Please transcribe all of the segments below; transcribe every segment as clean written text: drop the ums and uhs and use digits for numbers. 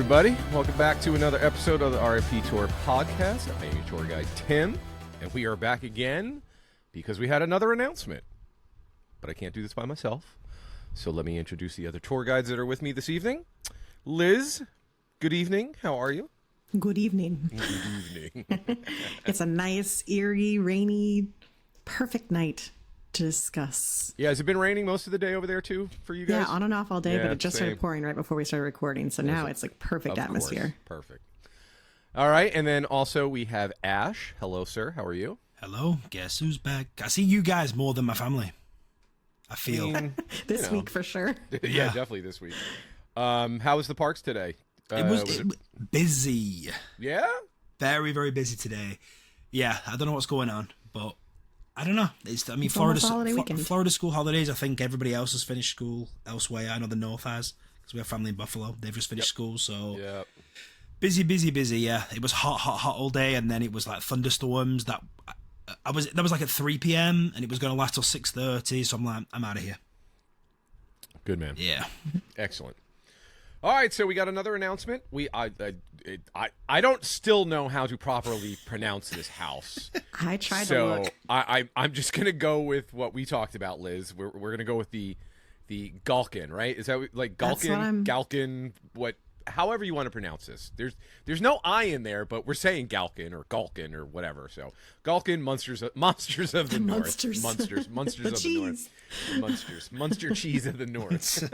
everybody. Welcome back to another episode of the RIP Tour podcast. I'm your tour guide, Tim, and we are back again because we had another announcement. But I can't do this by myself, so let me introduce the other tour guides that are with me this evening. Liz, good evening. How are you? Good evening. Good evening. It's a nice, eerie, rainy, perfect night to discuss. Yeah, has it been raining most of the day over there too for you guys? Yeah, on and off all day, Yeah, but it just same. started pouring right before we started recording. So now it's like perfect Of atmosphere. course. Perfect. All right, and then also we have Ash. Hello, sir. How are you? Hello, guess who's back? I see you guys more than my family. I feel. This week for sure. Yeah, definitely this week. How was the parks today? It was busy. Yeah? Very, very busy today. Yeah, I don't know what's going on, but I don't know. It's almost Florida, holiday weekend. Florida school holidays. I think everybody else has finished school elsewhere. I know the North has because we have family in Buffalo. They've just finished school, so busy. Yeah, it was hot all day, and then it was like thunderstorms. That was like at 3 p.m. and it was going to last till 6:30. So I'm like, I'm out of here. Good man. Yeah, Excellent. All right, so we got another announcement. I don't still know how to properly pronounce this house. I tried to look. So I'm just gonna go with what we talked about, Liz. We're gonna go with the Galken, right? Is that like Galken? Galken? What? However you want to pronounce this. There's no I in there, but we're saying Galken or Galken or whatever. So Galken, monsters of the North, monsters of the North, Munster cheese of the North.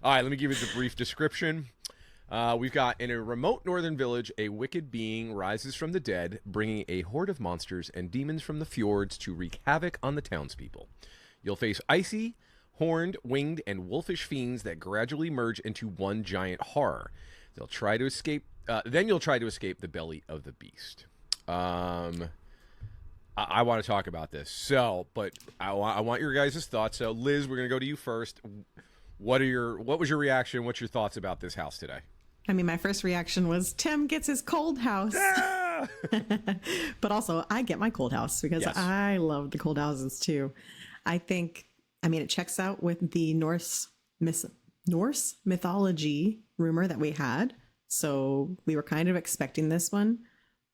All right, let me give you the brief description. We've got, in a remote northern village, a wicked being rises from the dead, bringing a horde of monsters and demons from the fjords to wreak havoc on the townspeople. You'll face icy, horned, winged, and wolfish fiends that gradually merge into one giant horror. Then you'll try to escape the belly of the beast. I want to talk about this. But I want your guys' thoughts. So, Liz, we're going to go to you first. What was your reaction? What's your thoughts about this house today? I mean, my first reaction was Tim gets his cold house. Yeah! But also, I get my cold house because I love the cold houses too. It checks out with the Norse mythology rumor that we had. So we were kind of expecting this one,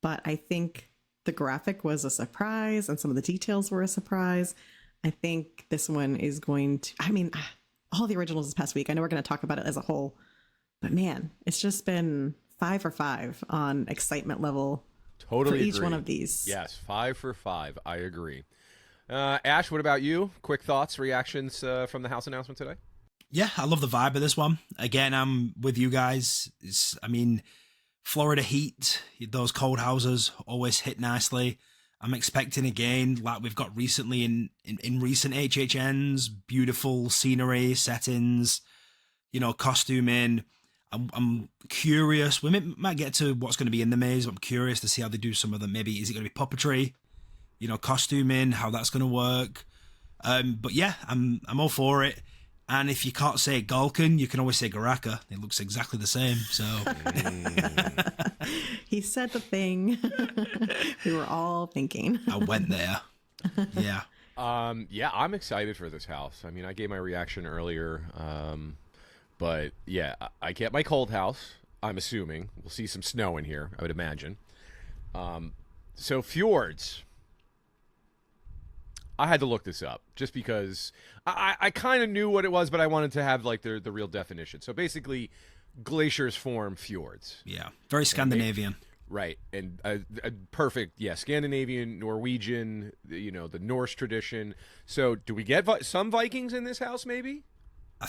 but I think the graphic was a surprise and some of the details were a surprise. I think this one is going to, all the originals this past week, I know we're going to talk about it as a whole, but man, it's just been 5 for 5 on excitement level. Totally for each agree. one of these. Yes, 5 for 5. I agree. Ash, what about you? Quick thoughts, reactions from the house announcement today? Yeah, I love the vibe of this one. Again, I'm with you guys. Florida heat, those cold houses always hit nicely. I'm expecting again, like we've got recently in recent HHNs, beautiful scenery, settings, costuming. I'm curious. We might get to what's going to be in the maze. I'm curious to see how they do some of them. Maybe is it going to be puppetry, costuming, how that's going to work. But yeah, I'm all for it. And if you can't say Galken, you can always say Garaka. It looks exactly the same. So he said the thing we were all thinking. I went there. Yeah. I'm excited for this house. I gave my reaction earlier. But yeah, I get my cold house. I'm assuming we'll see some snow in here, I would imagine. So Fjords. I had to look this up just because I kind of knew what it was, but I wanted to have like the real definition. So basically, glaciers form fjords. Yeah, very Scandinavian. Right, and a perfect, Scandinavian, Norwegian, the Norse tradition. So do we get some Vikings in this house, maybe?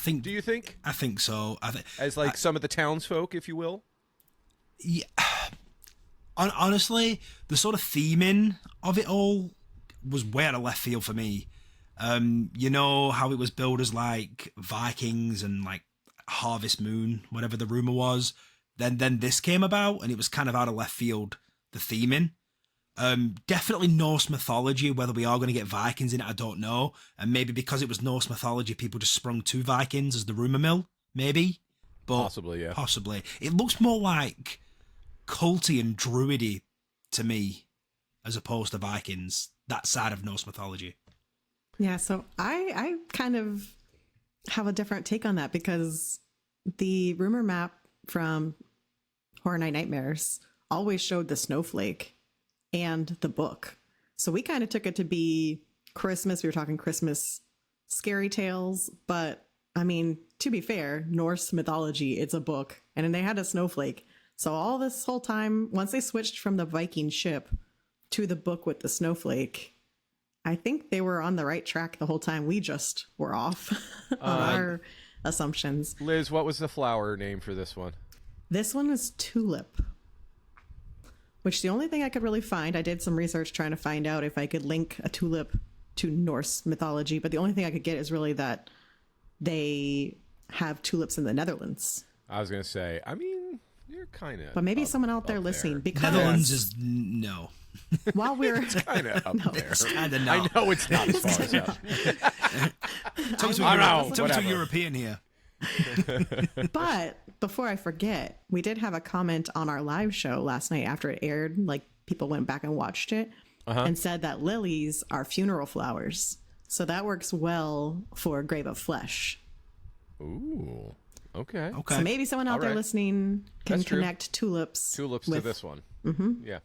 Do you think? I think so. As like some of the townsfolk, if you will? Yeah. Honestly, the sort of theming of it all was way out of left field for me. You know how it was billed as like Vikings and like Harvest Moon, whatever the rumor was. Then this came about and it was kind of out of left field, the theming. Definitely Norse mythology. Whether we are going to get Vikings in it, I don't know. And maybe because it was Norse mythology, people just sprung to Vikings as the rumor mill. Maybe. But possibly, yeah. Possibly. It looks more like culty and druidy to me as opposed to Vikings. That side of Norse mythology. Yeah, so I kind of have a different take on that because the rumor map from Horror Night Nightmares always showed the snowflake and the book. So we kind of took it to be Christmas. We were talking Christmas scary tales, but I mean, to be fair, Norse mythology, it's a book, and then they had a snowflake. So all this whole time, once they switched from the Viking ship to the book with the snowflake, I think they were on the right track the whole time. We just were off on our assumptions. Liz, what was the flower name for this one? This one is tulip, which the only thing I could really find, I did some research trying to find out if I could link a tulip to Norse mythology, but the only thing I could get is really that they have tulips in the Netherlands. I was going to say, I mean, you're kind of. But maybe someone out there listening, because Netherlands is no. While we're kind of up there. Kinda no. I know it's not as far as up. Talk to a European here. But before I forget, we did have a comment on our live show last night after it aired. Like, people went back and watched it and said that lilies are funeral flowers. So that works well for Grave of Flesh. Ooh. Okay. So maybe someone out there listening can connect tulips with to this one. Mm-hmm. Yeah.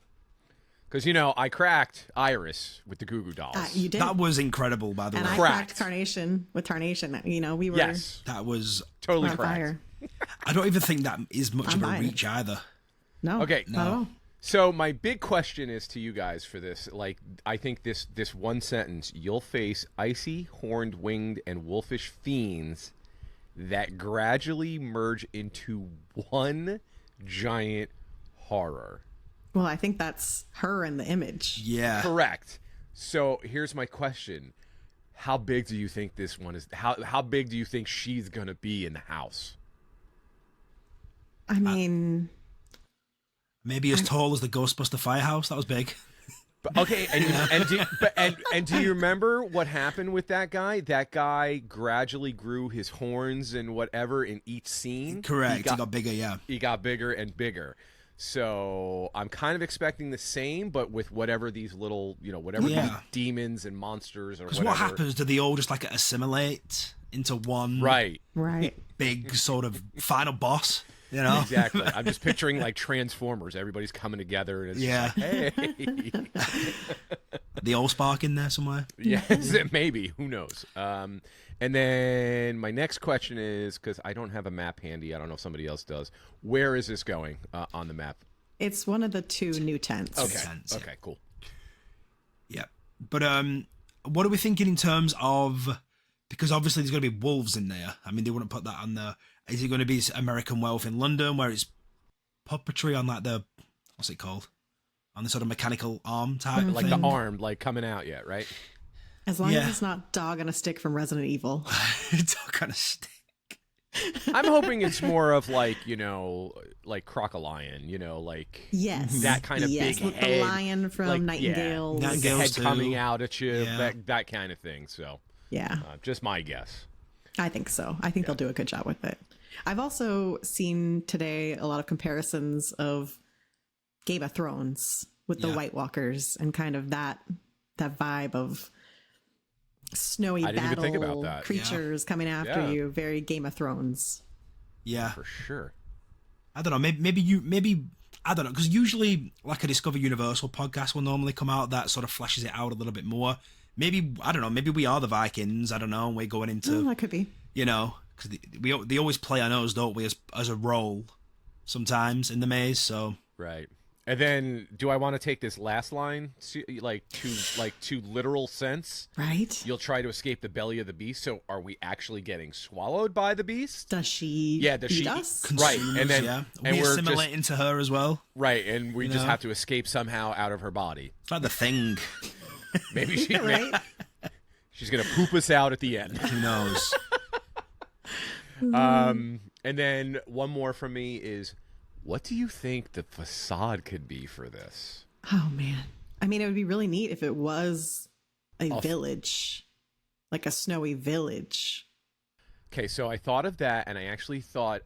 Because, you know, I cracked Iris with the Goo Goo Dolls. You did. That was incredible, by the way. And I cracked Carnation with Tarnation. You know, we were that was totally on cracked. fire. I don't even think that is much of a reach either. No. Okay. Not at all. So my big question is to you guys for this. Like, I think this one sentence: you'll face icy, horned, winged, and wolfish fiends that gradually merge into one giant horror. Well, I think that's her in the image. Yeah. Correct. So here's my question: how big do you think this one is? How big do you think she's gonna be in the house? I mean, maybe as tall as the Ghostbuster firehouse. That was big. But, okay, and do you remember what happened with that guy? That guy gradually grew his horns and whatever in each scene. Correct. He got bigger. Yeah. He got bigger and bigger. So I'm kind of expecting the same, but with whatever these little, you know, whatever these demons and monsters or whatever. Because what happens? Do they all just like assimilate into one? Right. Big sort of final boss. You know? Exactly. I'm just picturing like Transformers. Everybody's coming together and it's just like, hey. The old spark in there somewhere. Yes, maybe. Who knows? And then my next question is, because I don't have a map handy. I don't know if somebody else does. Where is this going on the map? It's one of the two new tents. Okay, cool. Yeah. But what are we thinking in terms of, because obviously there's going to be wolves in there. I mean, they wouldn't put that on there. Is it going to be American Werewolf in London, where it's puppetry on like the, what's it called? On the sort of mechanical arm type like thing? the arm, like coming out yet, right? As long as it's not Dog on a Stick from Resident Evil. Dog on a Stick. I'm hoping it's more of like, you know, like Crocolion, you know, like that kind of big like head. The lion from like, Nightingale. Nightingales head coming out at you, that kind of thing. So just my guess. I think so. I think they'll do a good job with it. I've also seen today a lot of comparisons of Game of Thrones with the White Walkers and kind of that vibe of snowy battle creatures coming after you. Very Game of Thrones. Yeah, for sure. I don't know. Maybe I don't know, because usually like a Discover Universal podcast will normally come out that sort of fleshes it out a little bit more. Maybe, I don't know, maybe we are the Vikings. I don't know. And we're going into that could be, you know, because they always play on us, don't we, as a role sometimes in the maze. So right. And then, do I want to take this last line to literal sense? Right. You'll try to escape the belly of the beast. So, are we actually getting swallowed by the beast? Does she? Yeah. Does she? Us? Right. And then, and we're assimilating to her as well. Right. And we just have to escape somehow out of her body. It's like the Thing. Maybe she. Right. She's gonna poop us out at the end. Who knows? And then one more from me is, what do you think the facade could be for this? Oh man, I mean, it would be really neat if it was a village, like a snowy village. Okay, so I thought of that, and I actually thought,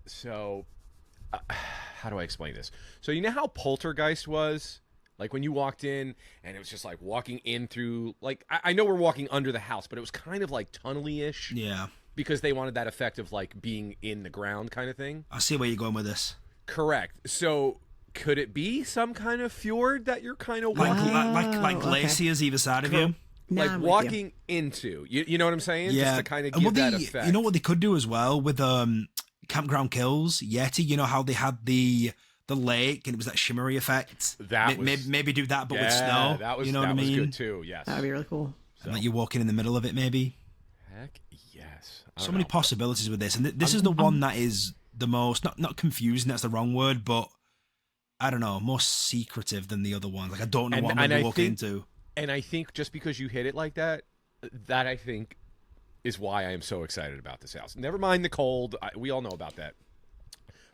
how do I explain this? So you know how Poltergeist was? Like when you walked in, and it was just like walking in through, like, I know we're walking under the house, but it was kind of like tunnely-ish. Yeah. Because they wanted that effect of like being in the ground kind of thing. I see where you're going with this. Correct. So could it be some kind of fjord that you're kind of like walking? like glaciers either side of you? Now Like I'm with walking into. You know what I'm saying? Yeah. Just to kind of And give that effect. You know what they could do as well with Campground Kills, Yeti, you know how they had the lake and it was that shimmery effect? Maybe do that but with snow. That was, you know what I mean? good too, yes. That would be really cool. And like you're walking in the middle of it maybe. Heck yes. So many possibilities with this. And this is the one that is the most, not confusing, that's the wrong word, but I don't know, more secretive than the other ones. Like I don't know what I'm going to walk into. And I think just because you hit it like that, that I think is why I am so excited about this house. Never mind the cold. We all know about that.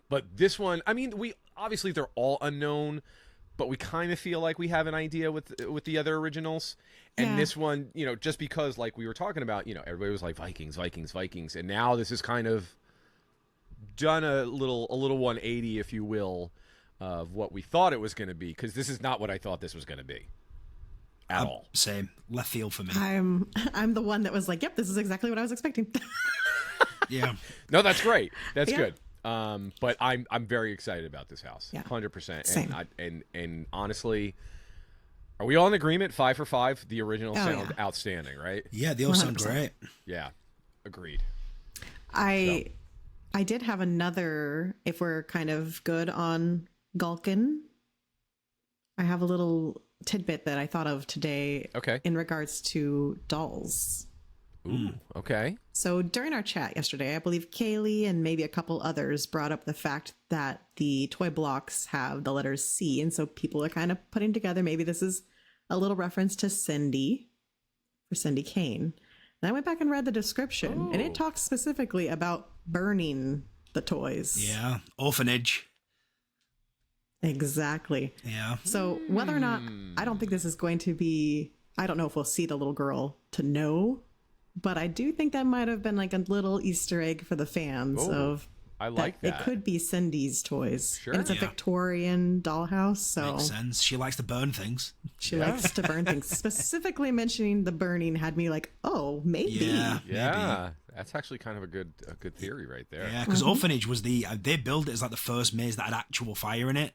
But this one, I mean, obviously they're all unknown, but we kind of feel like we have an idea with the other originals. And this one, you know, just because like we were talking about, you know, everybody was like Vikings, Vikings, Vikings. And now this is kind of done a little 180, if you will, of what we thought it was going to be. Because this is not what I thought this was going to be. At all. Same. Left field for me. I'm the one that was like, yep, this is exactly what I was expecting. Yeah. No, that's great. That's good. But I'm very excited about this house. Yeah. 100%. Same. And honestly, are we all in agreement? 5 for 5. The original sound outstanding, right? Yeah, they all sound 100%. great. Yeah. Agreed. I did have another, if we're kind of good on Galken, I have a little tidbit that I thought of today in regards to dolls. Ooh, okay. So during our chat yesterday, I believe Kaylee and maybe a couple others brought up the fact that the toy blocks have the letters C. And so people are kind of putting together, maybe this is a little reference to Cindy, for Cindy Kane. And I went back and read the description, and it talks specifically about burning the toys. Yeah. Orphanage. Exactly. Yeah. So whether or not, I don't think this is going to be, I don't know if we'll see the little girl to know, but I do think that might have been like a little Easter egg for the fans of I like that. It could be Cindy's toys. Sure. And it's a Victorian dollhouse, so makes sense. She likes to burn things. She likes to burn things. Specifically mentioning the burning had me like, oh, maybe. Yeah. That's actually kind of a good theory right there. Yeah, because Orphanage was they built it as like the first maze that had actual fire in it,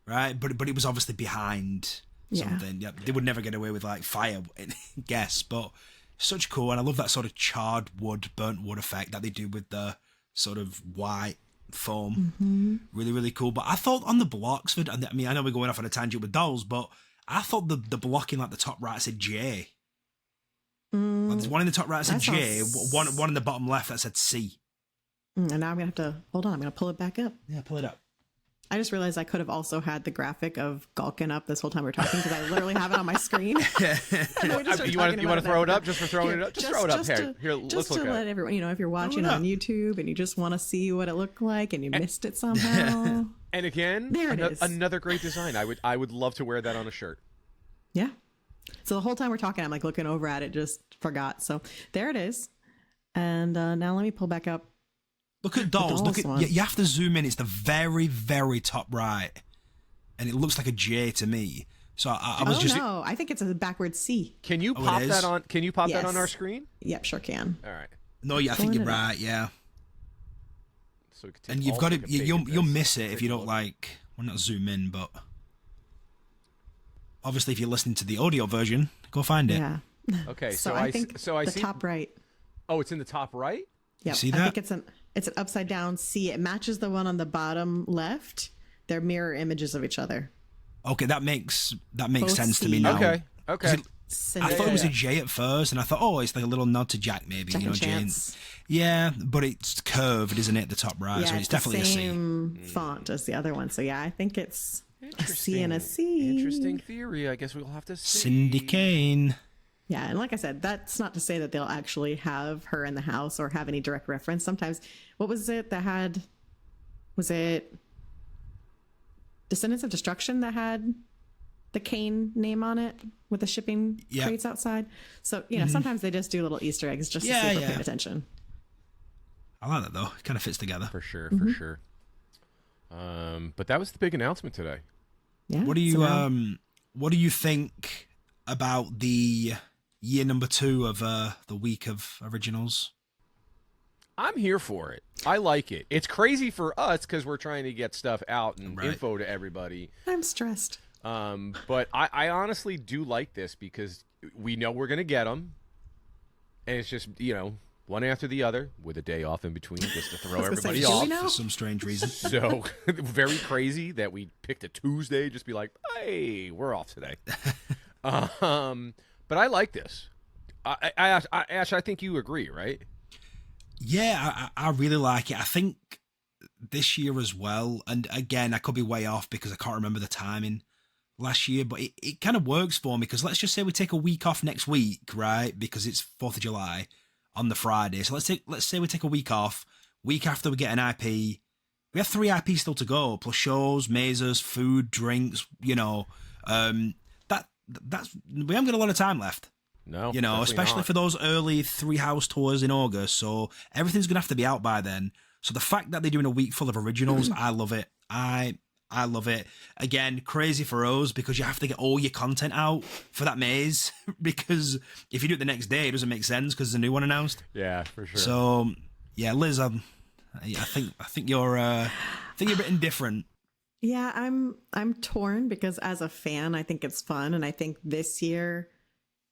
right? But it was obviously behind something. Yeah, they would never get away with like fire, I guess. But such cool, and I love that sort of charred wood, burnt wood effect that they do with the sort of white foam. Really, really cool. But I thought on the blocks, I mean, I know we're going off on a tangent with dolls, but I thought the block in like the top right said J. Like, there's one in the top right that said J, one in the bottom left that said C. And now I'm going to have to, hold on, I'm going to pull it back up. Yeah, pull it up. I just realized I could have also had the graphic of Galken up this whole time we're talking because I literally have it on my screen. You want to throw it up just for throwing it up? Just throw it up. Here, let's look at it. Let everyone, if you're watching on YouTube and you just want to see what it looked like and you missed it somehow. And again, there it is. Another great design. I would love to wear that on a shirt. Yeah. So the whole time we're talking, I'm like looking over at it, just forgot. So there it is. And now let me pull back up. Look at dolls. Look at you have to zoom in. It's the very, very top right, and it looks like a J to me. So I was just. No, I think it's a backwards C. Can you pop that on? Can you pop that on our screen? Yep, sure can. All right. No, yeah, I think you're right. Yeah. So and you've got to. You'll miss it if you don't like. Well, not zoom in, but obviously, if you're listening to the audio version, go find it. Yeah. Okay. So I think I the see top right. Oh, it's in the top right. Yeah, see that? I think it's an upside down C. It matches the one on the bottom left. They're mirror images of each other. Okay, that makes Both sense to C. me now. Okay. I thought it was a J at first, and I thought, oh, it's like a little nod to Jack, maybe. Second Jane. chance. Yeah, but it's curved, isn't it? The top right, Yeah, so it's definitely the a C. same font as the other one. So yeah, I think it's a C and a C. Interesting theory. I guess we'll have to see. Cindy Kane. Yeah, and like I said, that's not to say that they'll actually have her in the house or have any direct reference. Sometimes, what was it that had? Was it Descendants of Destruction that had the Kane name on it with the shipping crates outside? So sometimes they just do little Easter eggs just to see if we're paying attention. I like that though; it kind of fits together for sure. But that was the big announcement today. Yeah. What do you think about the year number 2 of the week of originals? I'm here for it. I like it. It's crazy for us because we're trying to get stuff out and info to everybody. I'm stressed. But I honestly do like this because we know we're going to get them. And it's just, one after the other with a day off in between just to throw everybody off. For some strange reason. So very crazy that we picked a Tuesday. Just be like, hey, we're off today. But I like this. Ash, I think you agree, right? Yeah, I really like it. I think this year as well, and again, I could be way off because I can't remember the timing last year, but it kind of works for me because let's just say we take a week off next week, right? Because it's 4th of July on the Friday. So let's say we take a week off. Week after we get an IP, we have 3 IPs still to go, plus shows, mazes, food, drinks, that's we haven't got a lot of time left. No, especially not. for those early 3 house tours in August. So everything's going to have to be out by then. So the fact that they're doing a week full of originals, I love it. I love it. Again, crazy for us because you have to get all your content out for that maze because if you do it the next day, it doesn't make sense because there's a new one announced. Yeah, for sure. So, yeah, Liz, I think you're a bit indifferent. Yeah, I'm torn because as a fan, I think it's fun. And I think this year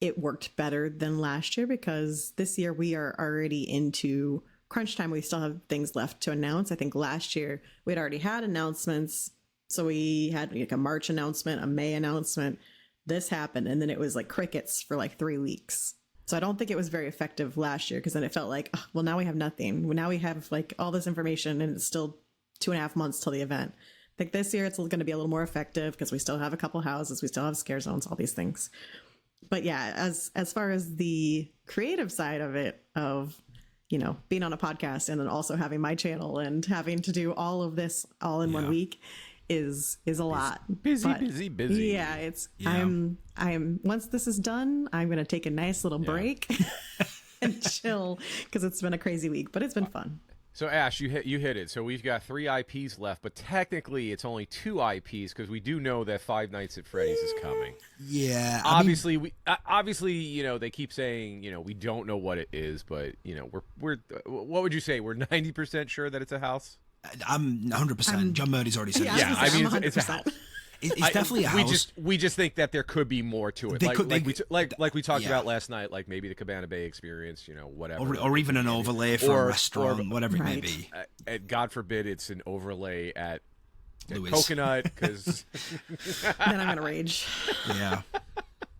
it worked better than last year because this year we are already into crunch time. We still have things left to announce. I think last year we'd already had announcements. So we had like a March announcement, a May announcement. This happened. And then it was like crickets for like 3 weeks. So I don't think it was very effective last year because then it felt like, oh, well, now we have nothing. Well, now we have like all this information and it's still 2.5 months till the event. I think this year it's going to be a little more effective because we still have a couple houses. We still have scare zones, all these things. But yeah, as far as the creative side of it, of, being on a podcast and then also having my channel and having to do all of this all in 1 week is a lot. Busy. Yeah, I'm once this is done, I'm going to take a nice little break and chill because it's been a crazy week, but it's been fun. So Ash, you hit it. So we've got 3 IPs left, but technically it's only 2 IPs because we do know that Five Nights at Freddy's is coming. Yeah, obviously they keep saying we don't know what it is, but we're what would you say? We're 90% sure that it's a house. I'm 100%. John Murdy's already said. Yeah, I mean it's a house. It's definitely a house. We just think that there could be more to it. Like we talked about last night, like maybe the Cabana Bay experience, whatever. Or even an overlay for a restaurant, whatever it may be. And God forbid it's an overlay at Coconut, because then I'm going to rage. Yeah.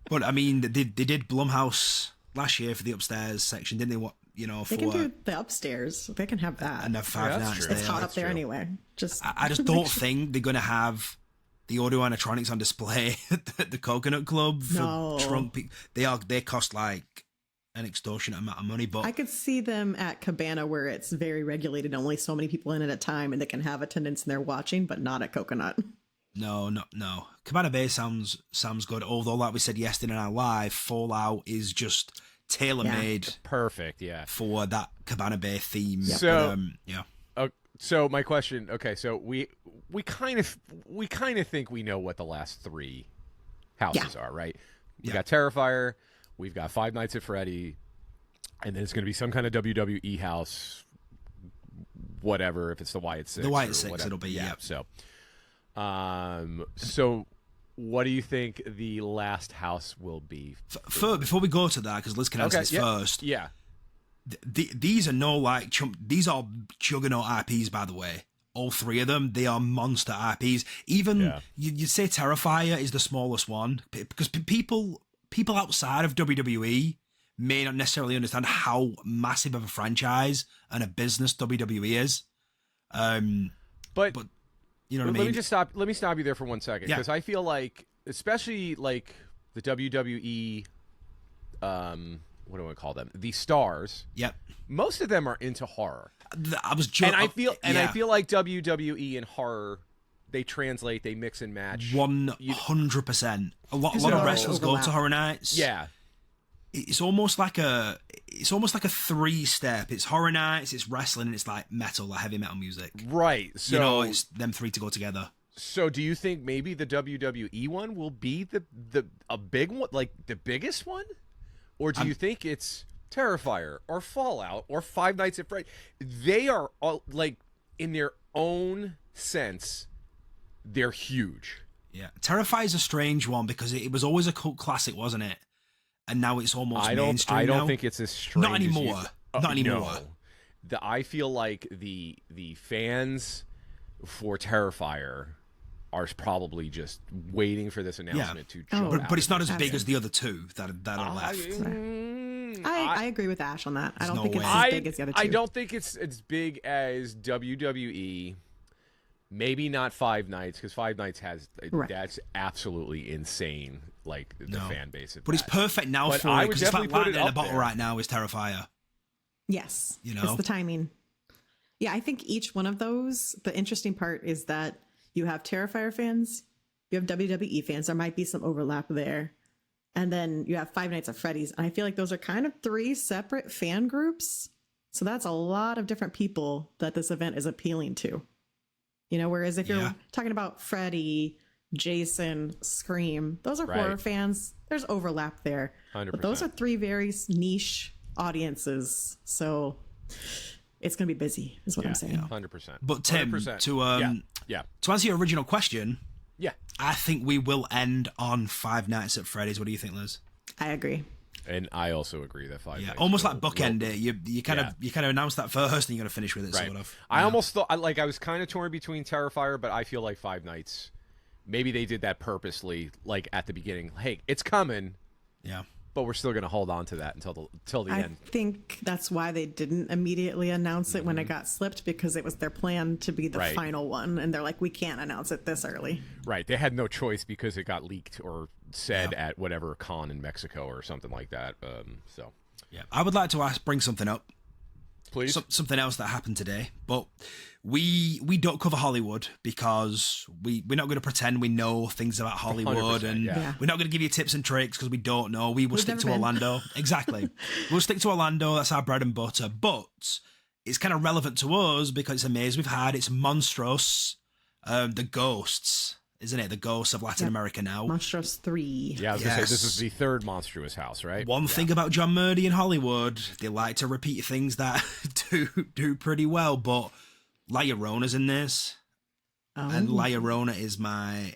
But, I mean, they did Blumhouse last year for the upstairs section, didn't they? They can do the upstairs. They can have that. And have 5 nights there. It's hot up there anyway. I just don't think they're going to have the audio animatronics on display at the Coconut Club for drunk people. They cost like an extortionate amount of money, but I could see them at Cabana where it's very regulated, only so many people in at a time, and they can have attendance and they're watching, but not at Coconut. No. Cabana Bay sounds good. Although, like we said yesterday in our live, Fallout is just tailor-made, perfect, for that Cabana Bay theme. Yep. So, so my question, okay, so we kind of think we know what the last 3 houses are, right? We got Terrifier, we've got Five Nights at Freddy, and then it's going to be some kind of WWE house, whatever. If it's the Wyatt Six, it'll be So, so what do you think the last house will be? Before we go to that, because Liz can answer this first. Yeah. These are these are juggernaut IPs, by the way. All 3 of them, they are monster IPs. Even you'd say Terrifier is the smallest one because people outside of WWE may not necessarily understand how massive of a franchise and a business WWE is. But you know what I mean? Let me stop you there for 1 second because I feel like, especially like the WWE, what do I call them? The stars. Yep. Most of them are into horror. I was joking. And I feel like WWE and horror, they translate, they mix and match. 100%. A lot of wrestlers go to Horror Nights. Yeah. It's almost like a 3-step. It's Horror Nights, it's wrestling, and it's like metal, like heavy metal music. Right. So it's them 3 to go together. So do you think maybe the WWE one will be a big one, like the biggest one? Or do you think it's Terrifier or Fallout or Five Nights at Freddy's, they are all, like, in their own sense, they're huge. Yeah, Terrifier is a strange one because it was always a cult classic, wasn't it? And now it's almost mainstream. I don't now. think it's as strange. Not anymore. Not anymore. No. I feel like the fans for Terrifier are probably just waiting for this announcement to jump out. But it's not as big as the other two that are left. I agree with Ash on that. I don't think it's as big as the other two. I don't think it's as big as WWE. Maybe not Five Nights, because Five Nights has that's absolutely insane. Like the fan base of but it's perfect now for it because it's like lightning in a bottle right now is Terrifier. Yes, you know, it's the timing. Yeah, I think each one of those. The interesting part is that you have Terrifier fans, you have WWE fans. There might be some overlap there, and then you have Five Nights at Freddy's. And I feel like those are kind of three separate fan groups. So that's a lot of different people that this event is appealing to. You know, whereas if you're talking about Freddy, Jason, Scream, those are horror fans. There's overlap there. 100%. But those are three very niche audiences. So it's going to be busy, is what I'm saying. 100%. But Tim, 100%. to answer your original question, yeah, I think we will end on Five Nights at Freddy's. What do you think, Liz? I agree. And I also agree that Five Nights. Almost like bookend it. You kind of announce that first, and you're going to finish with it, sort of. I almost thought, I was kind of torn between Terrifier, but I feel like Five Nights, maybe they did that purposely, like at the beginning. Hey, it's coming. Yeah. But we're still going to hold on to that until the end. I think that's why they didn't immediately announce it when it got slipped, because it was their plan to be the final one, and they're like, we can't announce it this early. Right. They had no choice because it got leaked or said at whatever con in Mexico or something like that. I would like to bring something up. Please. Something else that happened today, but we don't cover Hollywood because we're not going to pretend we know things about Hollywood, and we're not going to give you tips and tricks because we don't know. We will stick to Orlando. Exactly. We'll stick to Orlando. That's our bread and butter. But it's kind of relevant to us because it's a maze we've had. It's Monstros, the ghosts, isn't it? The ghosts of Latin America now. Monstros 3. Yeah, I was going to say, this is the third Monstrous house, right? One thing about John Murdy in Hollywood, they like to repeat things that do pretty well, but La Llorona's in this. And La Llorona is my...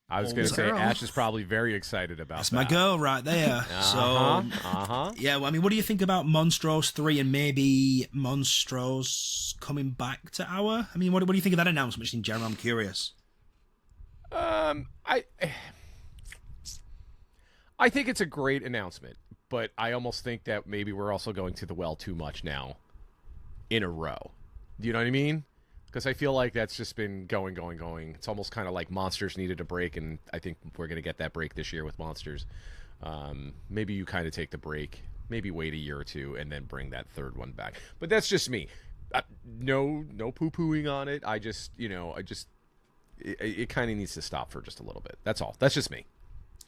I was going to say, Ash is probably very excited about That's that. my girl right there. Yeah, well, I mean, what do you think about Monstros 3 and maybe Monstros coming back to our... I mean, what do you think of that announcement in general? I'm curious. I think it's a great announcement, but I almost think that maybe we're also going to the well too much now in a row. Do you know what I mean? Because I feel like that's just been going. It's almost kind of like Monsters needed a break, and I think we're going to get that break this year with Monsters. Maybe you kind of take the break, maybe wait a year or two, and then bring that third one back. But that's just me. No poo-pooing on it. It kind of needs to stop for just a little bit. That's all. That's just me.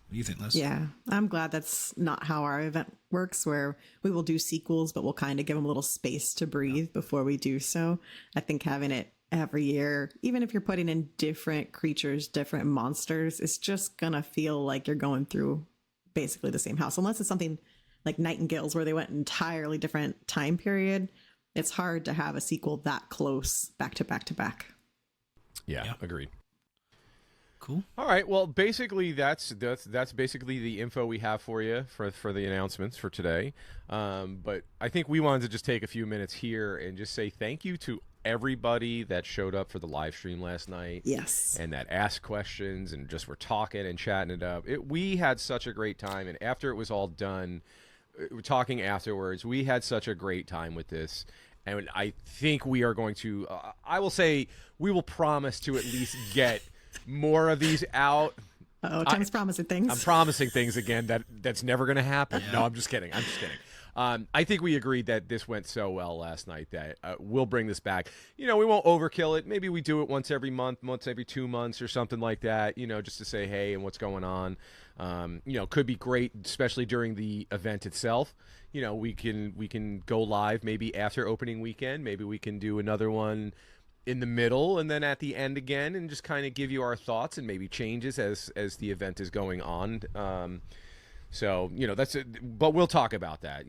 What do you think, Liz? Yeah, I'm glad that's not how our event works, where we will do sequels, but we'll kind of give them a little space to breathe before we do so. I think having it every year, even if you're putting in different creatures, different monsters, it's just going to feel like you're going through basically the same house. Unless it's something like Nightingales, where they went entirely different time period. It's hard to have a sequel that close back to back to back. Yeah, agreed. Cool. All right. Well, basically, that's basically the info we have for you for the announcements for today. But I think we wanted to just take a few minutes here and just say thank you to everybody that showed up for the live stream last night. Yes. And that asked questions and just were talking and chatting it up. We had such a great time. And after it was all done, we're talking afterwards. We had such a great time with this. And I think we are going to, I will say, we will promise to at least get more of these out. Tim's promising things. I'm promising things again that's never going to happen. No, I'm just kidding. I think we agreed that this went so well last night that we'll bring this back. We won't overkill it. Maybe we do it once every month, once every 2 months or something like that, just to say hey and what's going on. Could be great, especially during the event itself. We can go live maybe after opening weekend. Maybe we can do another one in the middle and then at the end again, and just kind of give you our thoughts and maybe changes as the event is going on. So, that's it. But we'll talk about that.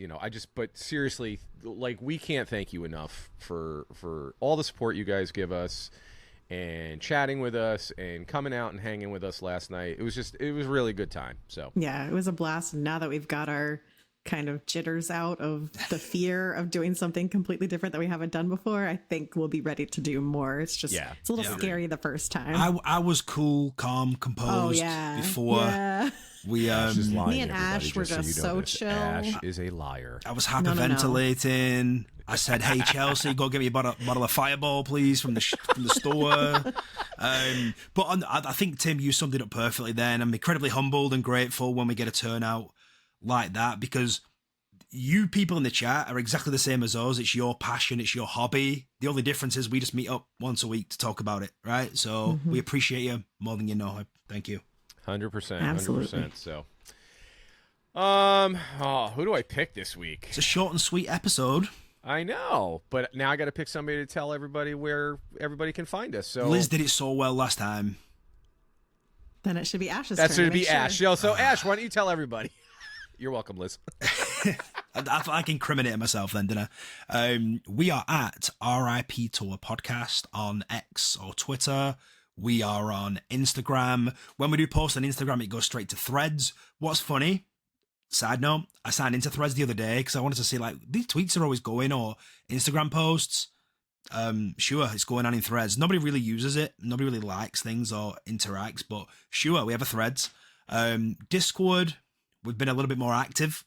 But seriously, like, we can't thank you enough for all the support you guys give us and chatting with us and coming out and hanging with us last night. It was really a good time. So, yeah, it was a blast. Now that we've got our kind of jitters out of the fear of doing something completely different that we haven't done before, I think we'll be ready to do more. It's just, it's a little scary the first time. I was cool, calm, composed before. Yeah. Me and Ash were just so chill. Ash is a liar. I was hyperventilating. No. I said, "Hey Chelsea, go get me a bottle of Fireball, please, from the store." But I think Tim, you summed it up perfectly. Then I'm incredibly humbled and grateful when we get a turnout like that, because you people in the chat are exactly the same as us. It's your passion, it's your hobby. The only difference is we just meet up once a week to talk about it, right? So we appreciate you more than you know. Thank you. 100%. Absolutely. 100%. So, who do I pick this week? It's a short and sweet episode. I know, but now I got to pick somebody to tell everybody where everybody can find us. So Lizz did it so well last time. Then it should be Ash's turn. That should be Ash. So Ash, why don't you tell everybody? You're welcome, Lizz. I incriminated myself then, didn't I? We are at RIP Tour Podcast on X or Twitter. We are on Instagram. When we do post on Instagram, it goes straight to Threads. What's funny, side note, I signed into Threads the other day because I wanted to see, like, these tweets are always going, or Instagram posts. Sure, it's going on in Threads. Nobody really uses it. Nobody really likes things or interacts, but sure, we have a Threads. Discord, we've been a little bit more active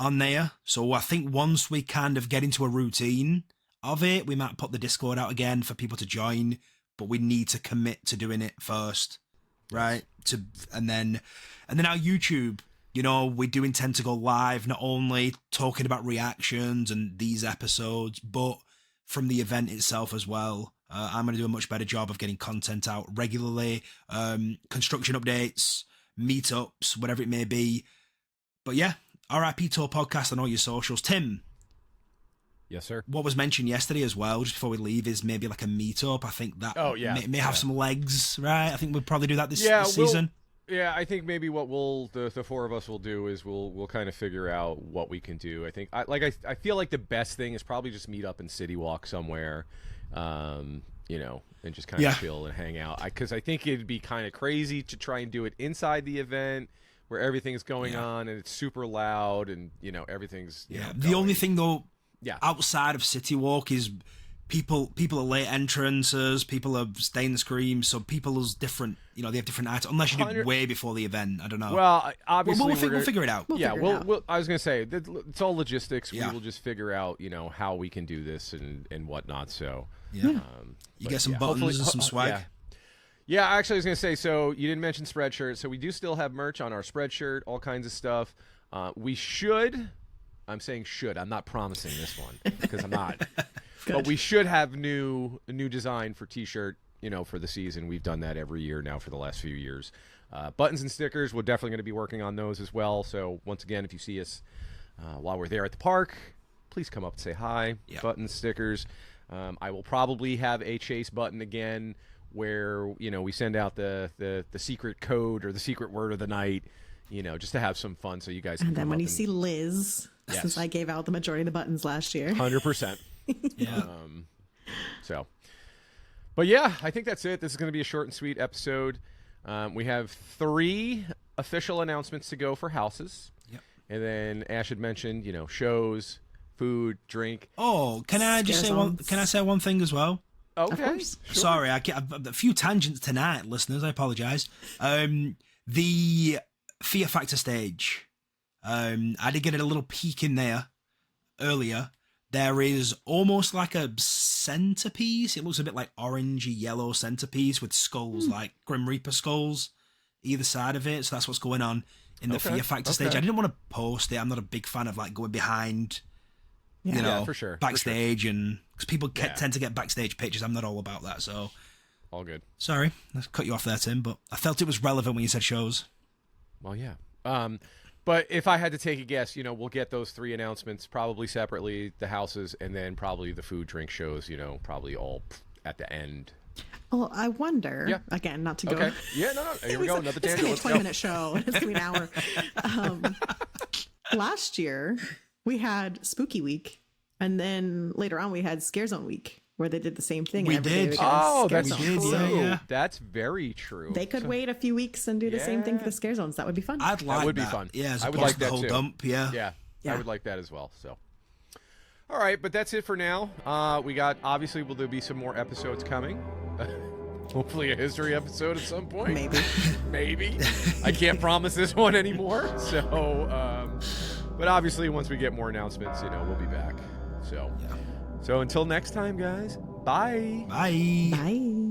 on there. So I think once we kind of get into a routine of it, we might put the Discord out again for people to join, but we need to commit to doing it first, right? And then our YouTube, we do intend to go live, not only talking about reactions and these episodes, but from the event itself as well. I'm going to do a much better job of getting content out regularly, construction updates, meetups, whatever it may be. But yeah, RIP Tour Podcast on all your socials. Tim. Yes, sir. What was mentioned yesterday as well, just before we leave, is maybe like a meetup. I think that may have some legs, right? I think we'll probably do that this season. I think maybe what the four of us will do is we'll kind of figure out what we can do. I think I feel like the best thing is probably just meet up and city walk somewhere, and just kind of chill and hang out. Because I think it'd be kind of crazy to try and do it inside the event where everything's going on and it's super loud and everything's The only thing though, outside of city walk is people are late entrances, people are staying the scream, so people's different, they have different items, unless you do it way before the event. I don't know. Well, obviously we'll figure it out. We'll I was gonna say it's all logistics. We will just figure out how we can do this and whatnot. So you get some buttons and some swag. Yeah, actually, I was going to say, so you didn't mention Spreadshirt. So we do still have merch on our Spreadshirt, all kinds of stuff. We should, I'm saying should, I'm not promising this one because I'm not. But we should have a new design for T-shirt, for the season. We've done that every year now for the last few years. Buttons and stickers, we're definitely going to be working on those as well. So once again, if you see us while we're there at the park, please come up and say hi. Yep. Buttons, stickers. I will probably have a chase button again, where we send out the secret code or the secret word of the night, just to have some fun, so you guys can. And then when you see Lizz, since I gave out the majority of the buttons last year, 100%. Yeah. But yeah, I think that's it. This is going to be a short and sweet episode. We have 3 official announcements to go for houses. Yep. And then Ash had mentioned, shows, food, drink. Oh, can I just say one? Can I say one thing as well? Okay. Sure. Sorry, I've a few tangents tonight, listeners. I apologize. The Fear Factor stage. I did get a little peek in there earlier. There is almost like a centerpiece. It looks a bit like orangey yellow centerpiece with skulls, like Grim Reaper skulls, either side of it. So that's what's going on in the Fear Factor stage. I didn't want to post it. I'm not a big fan of like going behind. For sure. Backstage, and because people tend to get backstage pictures. I'm not all about that, so all good. Sorry, I cut you off there, Tim, but I felt it was relevant when you said shows. Well, yeah. But if I had to take a guess, we'll get those 3 announcements probably separately, the houses, and then probably the food, drink shows, probably all at the end Well, I wonder, again, not to go. Okay. Yeah, no. Here we go. Another tangent. It's going to be a 20-minute show. It's going to be an hour. Last year, we had Spooky Week. And then later on, we had Scare Zone Week, where they did the same thing. We did. Oh, that's true. Yeah. That's very true. They could wait a few weeks and do the same thing for the Scare Zones. That would be fun. I'd like that. Would be fun. Yeah, I would like the that whole too. dump. Yeah. I would like that as well. So. All right, but that's it for now. We got, obviously, will there be some more episodes coming? Hopefully a history episode at some point. Maybe. Maybe. I can't promise this one anymore. So, but obviously once we get more announcements, we'll be back. So, so until next time, guys, bye. Bye. Bye.